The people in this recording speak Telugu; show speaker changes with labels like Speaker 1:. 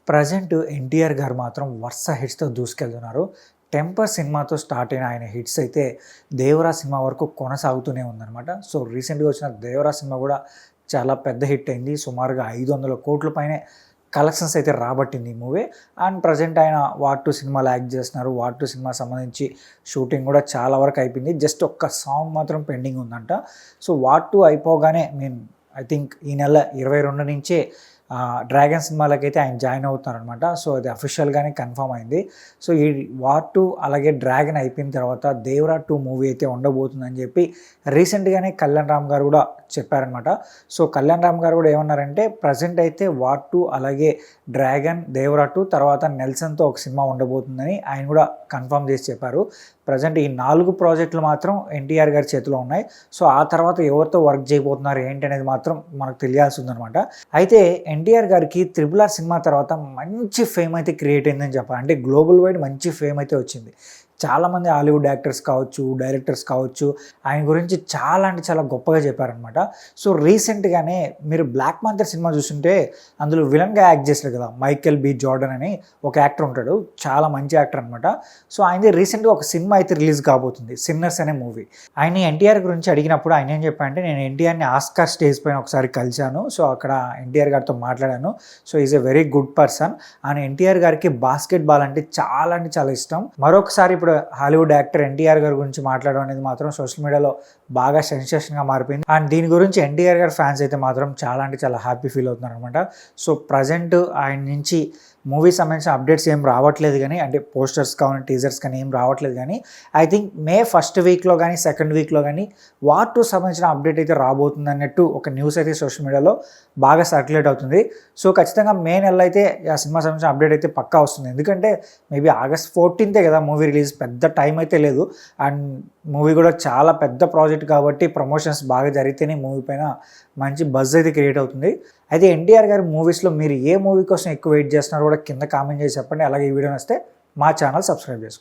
Speaker 1: ప్రజెంట్ ఎన్టీఆర్ గారు మాత్రం వరుస హిట్స్‌తో దూసుకెళ్తున్నారు. 'టెంపర్' సినిమాతో స్టార్ట్ అయిన ఆయన హిట్స్ అయితే 'దేవరా' సినిమా వరకు కొనసాగుతూనే ఉందనమాట. సో రీసెంట్‌గా వచ్చిన 'దేవరా' సినిమా కూడా చాలా పెద్ద హిట్ అయింది. సుమారుగా 500 కోట్ల పైనే కలెక్షన్స్ అయితే రాబట్టింది ఈ మూవీ. అండ్ ప్రజెంట్ ఆయన 'వార్ 2' సినిమాలో యాక్ట్ చేస్తున్నారు. 'వార్ 2' సినిమా సంబంధించి షూటింగ్ కూడా చాలా వరకు అయిపోయింది. జస్ట్ ఒక్క సాంగ్ మాత్రం పెండింగ్ ఉందంట. సో 'వార్ 2' అయిపోగానే ఐ థింక్ ఈ నెల 22 నుంచే 'డ్రాగన్' సినిమాలకైతే ఆయన జాయిన్ అవుతున్నారనమాట. సో అది అఫీషియల్‌గానే కన్ఫర్మ్ అయింది. సో ఈ 'వార్ 2' అలాగే 'డ్రాగన్' అయిపోయిన తర్వాత 'దేవరా 2' మూవీ అయితే ఉండబోతుందని చెప్పి రీసెంట్‌గానే కళ్యాణ్ రామ్ గారు కూడా చెప్పారనమాట. సో కళ్యాణ్ రామ్ గారు కూడా ఏమన్నారంటే ప్రజెంట్ అయితే 'వార్ 2' అలాగే 'డ్రాగన్', 'దేవరా 2' తర్వాత 'నెల్సన్'తో ఒక సినిమా ఉండబోతుందని ఆయన కూడా కన్ఫర్మ్ చేసి చెప్పారు. ప్రజెంట్ ఈ 4 ప్రాజెక్టులు మాత్రం ఎన్టీఆర్ గారి చేతిలో ఉన్నాయి. సో ఆ తర్వాత ఎవరితో వర్క్ చేయబోతున్నారు ఏంటి అనేది మాత్రం మనకు తెలియాల్సి ఉందనమాట. అయితే ఎన్టీఆర్ గారికి 'త్రిబుల్ ఆర్' సినిమా తర్వాత మంచి ఫేమ్ అయితే క్రియేట్ అయిందని చెప్పాలి. అంటే గ్లోబల్ వైడ్ మంచి ఫేమ్ అయితే వచ్చింది. చాలామంది హాలీవుడ్ యాక్టర్స్ కావచ్చు, డైరెక్టర్స్ కావచ్చు, ఆయన గురించి చాలా అంటే చాలా గొప్పగా చెప్పారనమాట. సో రీసెంట్‌గానే మీరు 'బ్లాక్ మాంథర్' సినిమా చూస్తుంటే అందులో విలన్‌గా యాక్ట్ చేశారు కదా, మైకేల్ బి జోర్డన్ అని ఒక యాక్టర్ ఉంటాడు. చాలా మంచి యాక్టర్ అనమాట. సో ఆయనది రీసెంట్‌గా ఒక సినిమా అయితే రిలీజ్ కాబోతుంది, 'సిన్నర్స్' అనే మూవీ. ఆయన ఎన్టీఆర్ గురించి అడిగినప్పుడు ఆయన ఏం చెప్పారంటే, నేను ఎన్టీఆర్‌ని ఆస్కార్ స్టేజ్ పైన ఒకసారి కలిశాను. సో అక్కడ ఎన్టీఆర్ గారితో మాట్లాడాను. So is a very good person. ఆయన ఎన్టీఆర్ గారికి బాస్కెట్ బాల్ అంటే చాలా ఇష్టం. మరొకసారి ఇప్పుడు హాలీవుడ్ యాక్టర్ ఎన్టీఆర్ గారి గురించి మాట్లాడడం అనేది మాత్రం సోషల్ మీడియాలో బాగా సెన్సేషన్గా మారిపోయింది. అండ్ దీని గురించి ఎన్టీఆర్ గారి ఫ్యాన్స్ అయితే మాత్రం చాలా అంటే చాలా హ్యాపీ ఫీల్ అవుతున్నారు అనమాట. సో ప్రజెంట్ ఆయన నుంచి మూవీ సంబంధించిన అప్డేట్స్ ఏం రావట్లేదు కానీ, అంటే పోస్టర్స్ కానీ టీజర్స్ కానీ ఏం రావట్లేదు కానీ, ఐ థింక్ మే ఫస్ట్ వీక్లో కానీ సెకండ్ వీక్లో కానీ వార్ 2 సంబంధించిన అప్డేట్ అయితే రాబోతుంది అన్నట్టు ఒక న్యూస్ అయితే సోషల్ మీడియాలో బాగా సర్క్యులేట్ అవుతుంది. సో ఖచ్చితంగా మే నెలలో అయితే ఆ సినిమా సంబంధించిన అప్డేట్ అయితే పక్కా వస్తుంది. ఎందుకంటే మేబీ ఆగస్ట్ 14th కదా మూవీ రిలీజ్, పెద్ద టైం అయితే లేదు. అండ్ మూవీ కూడా చాలా పెద్ద ప్రాజెక్ట్ కాబట్టి ప్రమోషన్స్ బాగా జరిగితేనే మూవీ పైన మంచి బజ్ అయితే క్రియేట్ అవుతుంది. అయితే ఎన్టీఆర్ గారి మూవీస్లో మీరు ఏ మూవీ కోసం ఎక్కువ వెయిట్ చేస్తున్నారో కూడా కింద కామెంట్ చేసి చెప్పండి. అలాగే ఈ వీడియో నచ్చితే మా ఛానల్ సబ్స్క్రైబ్ చేసుకోండి.